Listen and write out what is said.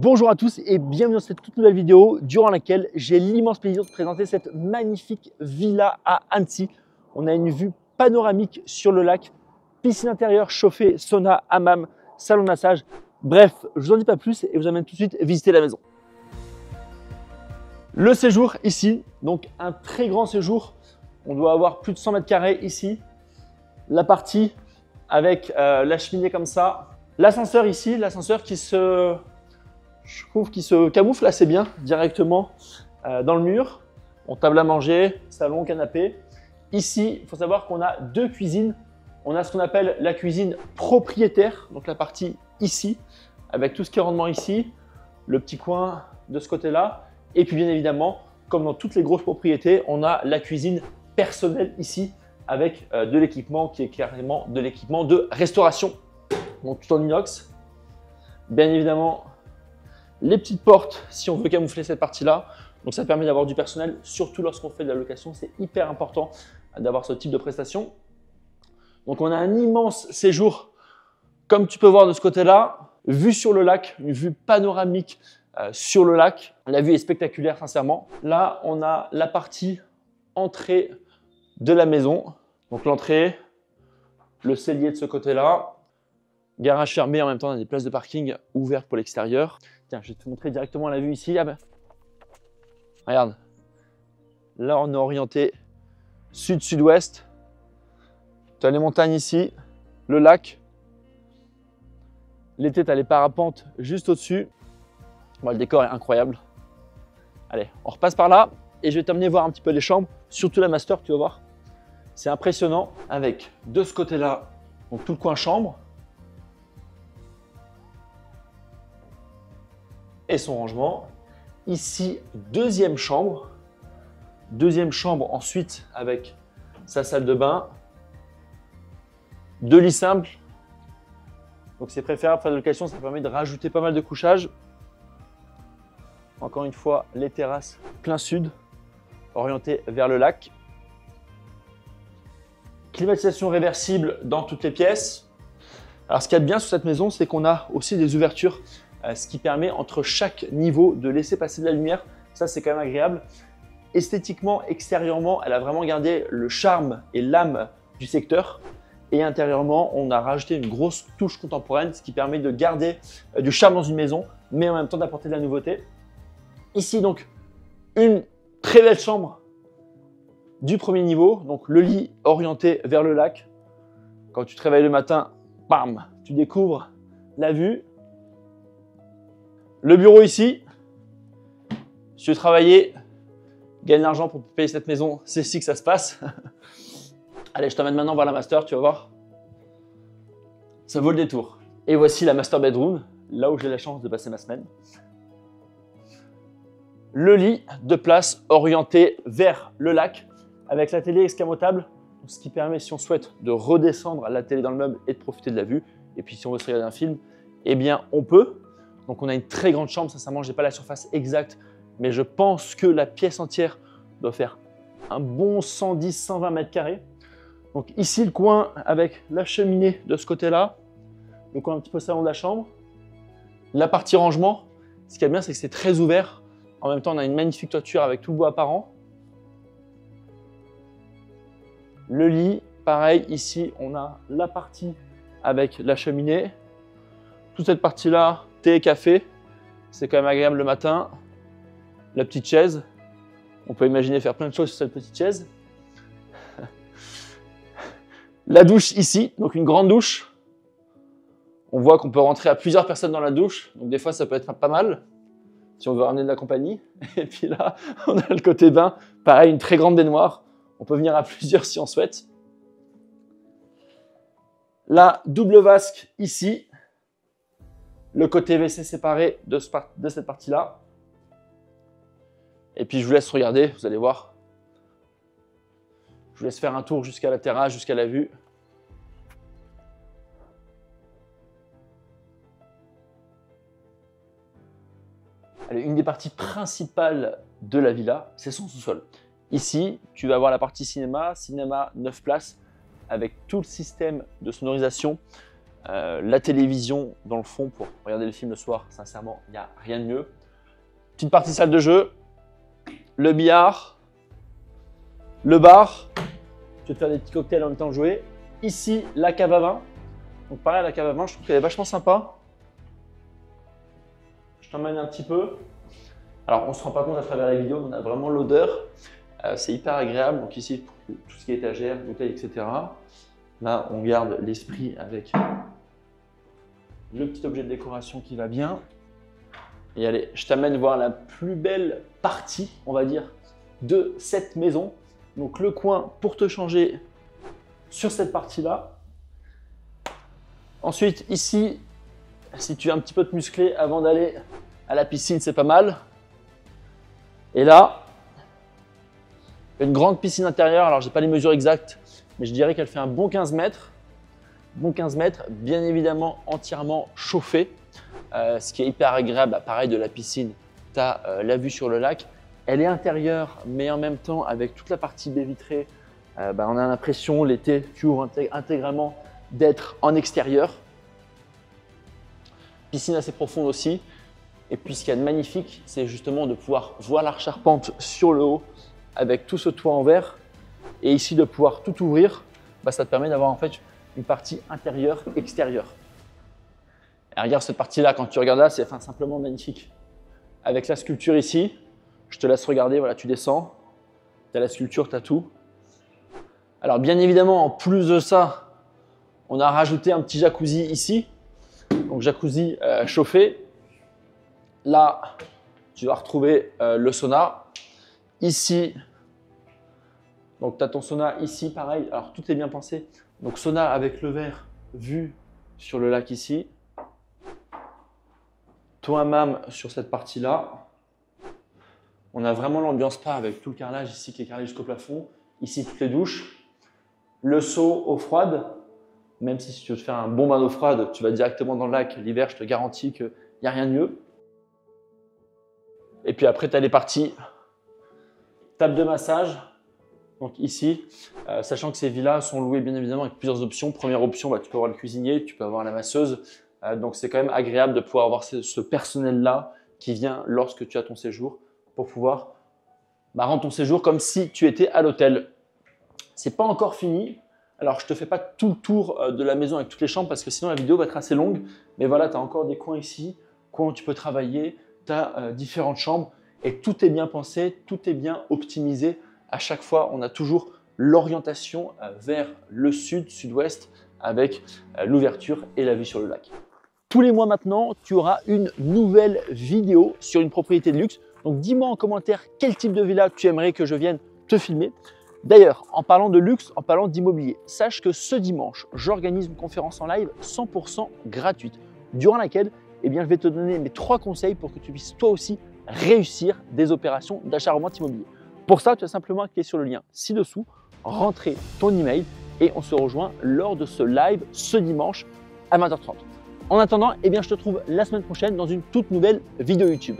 Bonjour à tous et bienvenue dans cette toute nouvelle vidéo durant laquelle j'ai l'immense plaisir de présenter cette magnifique villa à Annecy. On a une vue panoramique sur le lac, piscine intérieure chauffée, sauna, hammam, salon de massage. Bref, je vous en dis pas plus et vous amène tout de suite visiter la maison. Le séjour ici, donc un très grand séjour. On doit avoir plus de 100 mètres carrés ici. La partie avec la cheminée comme ça. L'ascenseur ici, l'ascenseur qui se camoufle assez bien directement dans le mur. On table à manger, salon, canapé. Ici, il faut savoir qu'on a deux cuisines. On a ce qu'on appelle la cuisine propriétaire, donc la partie ici, avec tout ce qui est rendement ici, le petit coin de ce côté-là. Et puis bien évidemment, comme dans toutes les grosses propriétés, on a la cuisine personnelle ici, avec de l'équipement qui est clairement de l'équipement de restauration. Donc tout en inox. Bien évidemment, les petites portes si on veut camoufler cette partie-là. Donc ça permet d'avoir du personnel, surtout lorsqu'on fait de la location. C'est hyper important d'avoir ce type de prestation. Donc on a un immense séjour, comme tu peux voir de ce côté-là, vue sur le lac, une vue panoramique sur le lac. La vue est spectaculaire, sincèrement. Là, on a la partie entrée de la maison. Donc l'entrée, le cellier de ce côté-là. Garage fermé, en même temps, on a des places de parking ouvertes pour l'extérieur. Tiens, je vais te montrer directement la vue ici. Ah ben. Regarde. Là, on est orienté sud-sud-ouest. Tu as les montagnes ici, le lac. L'été, tu as les parapentes juste au-dessus. Bon, le décor est incroyable. Allez, on repasse par là et je vais t'amener voir un petit peu les chambres, surtout la master, tu vas voir. C'est impressionnant avec de ce côté-là, donc tout le coin chambre. Et son rangement. Ici, deuxième chambre. Deuxième chambre ensuite avec sa salle de bain. Deux lits simples. Donc c'est préférable pour faire de location, ça permet de rajouter pas mal de couchage. Encore une fois, les terrasses plein sud, orientées vers le lac. Climatisation réversible dans toutes les pièces. Alors ce qu'il y a de bien sur cette maison, c'est qu'on a aussi des ouvertures, ce qui permet entre chaque niveau de laisser passer de la lumière. Ça, c'est quand même agréable. Esthétiquement, extérieurement, elle a vraiment gardé le charme et l'âme du secteur. Et intérieurement, on a rajouté une grosse touche contemporaine, ce qui permet de garder du charme dans une maison, mais en même temps d'apporter de la nouveauté. Ici, donc, une très belle chambre du premier niveau. Donc, le lit orienté vers le lac. Quand tu te réveilles le matin, bam, tu découvres la vue. Le bureau ici. Si tu veux travailler, gagner de l'argent pour payer cette maison, c'est ici que ça se passe. Allez, je t'emmène maintenant voir la master, tu vas voir. Ça vaut le détour. Et voici la master bedroom, là où j'ai la chance de passer ma semaine. Le lit de place orienté vers le lac avec la télé escamotable, ce qui permet, si on souhaite, de redescendre la télé dans le meuble et de profiter de la vue. Et puis, si on veut se regarder un film, eh bien, on peut. Donc, on a une très grande chambre. Sincèrement, je n'ai pas la surface exacte, mais je pense que la pièce entière doit faire un bon 110-120 mètres carrés. Donc, ici, le coin avec la cheminée de ce côté-là. Le coin un petit peu salon de la chambre. La partie rangement, ce qui est bien, c'est que c'est très ouvert. En même temps, on a une magnifique toiture avec tout le bois apparent. Le lit, pareil, ici, on a la partie avec la cheminée. Toute cette partie-là, thé et café. C'est quand même agréable le matin. La petite chaise. On peut imaginer faire plein de choses sur cette petite chaise. La douche ici, donc une grande douche. On voit qu'on peut rentrer à plusieurs personnes dans la douche. Donc des fois, ça peut être pas mal si on veut ramener de la compagnie. Et puis là, on a le côté bain. Pareil, une très grande baignoire. On peut venir à plusieurs si on souhaite. La double vasque ici. Le côté WC séparé de cette partie-là. Et puis je vous laisse regarder, vous allez voir. Je vous laisse faire un tour jusqu'à la terrasse, jusqu'à la vue. Allez, une des parties principales de la villa, c'est son sous-sol. Ici, tu vas avoir la partie cinéma, cinéma 9 places, avec tout le système de sonorisation la télévision dans le fond pour regarder le film le soir. Sincèrement, il n'y a rien de mieux. Petite partie salle de jeu, le billard, le bar. Tu peux te faire des petits cocktails en même temps de jouer. Ici, la cave à vin. Donc pareil, la cave à vin, je trouve qu'elle est vachement sympa. Je t'emmène un petit peu. Alors, on ne se rend pas compte à travers la vidéo, on a vraiment l'odeur. C'est hyper agréable. Donc ici, tout ce qui est étagère, bouteilles, etc. Là, on garde l'esprit avec le petit objet de décoration qui va bien. Et allez, je t'amène voir la plus belle partie, on va dire, de cette maison. Donc le coin pour te changer sur cette partie-là. Ensuite, ici, si tu veux un petit peu te muscler avant d'aller à la piscine, c'est pas mal. Et là, une grande piscine intérieure. Alors, je n'ai pas les mesures exactes, mais je dirais qu'elle fait un bon 15 mètres. Bon 15 mètres, bien évidemment entièrement chauffée. Ce qui est hyper agréable, pareil de la piscine, tu as la vue sur le lac. Elle est intérieure, mais en même temps, avec toute la partie baie vitrée, on a l'impression l'été, tu ouvres intégralement, d'être en extérieur. Piscine assez profonde aussi. Et puis ce qu'il y a de magnifique, c'est justement de pouvoir voir la charpente sur le haut avec tout ce toit en verre. Et ici de pouvoir tout ouvrir, ça te permet d'avoir en fait une partie intérieure-extérieure. Et regarde cette partie-là, quand tu regardes là, c'est simplement magnifique. Avec la sculpture ici, je te laisse regarder, voilà, tu descends, tu as la sculpture, tu as tout. Alors bien évidemment, en plus de ça, on a rajouté un petit jacuzzi ici. Donc jacuzzi chauffé. Là, tu vas retrouver le sauna. Ici, donc tu as ton sauna ici, pareil. Alors tout est bien pensé. Donc sauna avec le verre, vue sur le lac ici. Ton hammam sur cette partie-là. On a vraiment l'ambiance spa avec tout le carrelage ici qui est carrelé jusqu'au plafond. Ici, toutes les douches. Le seau eau froide. Même si tu veux te faire un bon bain d'eau froide, tu vas directement dans le lac. L'hiver, je te garantis qu'il n'y a rien de mieux. Et puis après, tu as les parties table de massage. Donc ici, sachant que ces villas sont louées bien évidemment avec plusieurs options. Première option, tu peux avoir le cuisinier, tu peux avoir la masseuse. Donc c'est quand même agréable de pouvoir avoir ce personnel-là qui vient lorsque tu as ton séjour pour pouvoir rendre ton séjour comme si tu étais à l'hôtel. C'est pas encore fini. Alors je te fais pas tout le tour de la maison avec toutes les chambres parce que sinon la vidéo va être assez longue. Mais voilà, tu as encore des coins ici, coins où tu peux travailler. Tu as différentes chambres et tout est bien pensé, tout est bien optimisé. À chaque fois, on a toujours l'orientation vers le sud, sud-ouest avec l'ouverture et la vue sur le lac. Tous les mois maintenant, tu auras une nouvelle vidéo sur une propriété de luxe. Donc dis-moi en commentaire quel type de villa tu aimerais que je vienne te filmer. D'ailleurs, en parlant de luxe, en parlant d'immobilier, sache que ce dimanche, j'organise une conférence en live 100% gratuite, durant laquelle je vais te donner mes 3 conseils pour que tu puisses toi aussi réussir des opérations d'achat-revente immobilier. Pour ça, tu as simplement à cliquer sur le lien ci-dessous, rentrer ton email et on se rejoint lors de ce live ce dimanche à 20h30. En attendant, je te retrouve la semaine prochaine dans une toute nouvelle vidéo YouTube.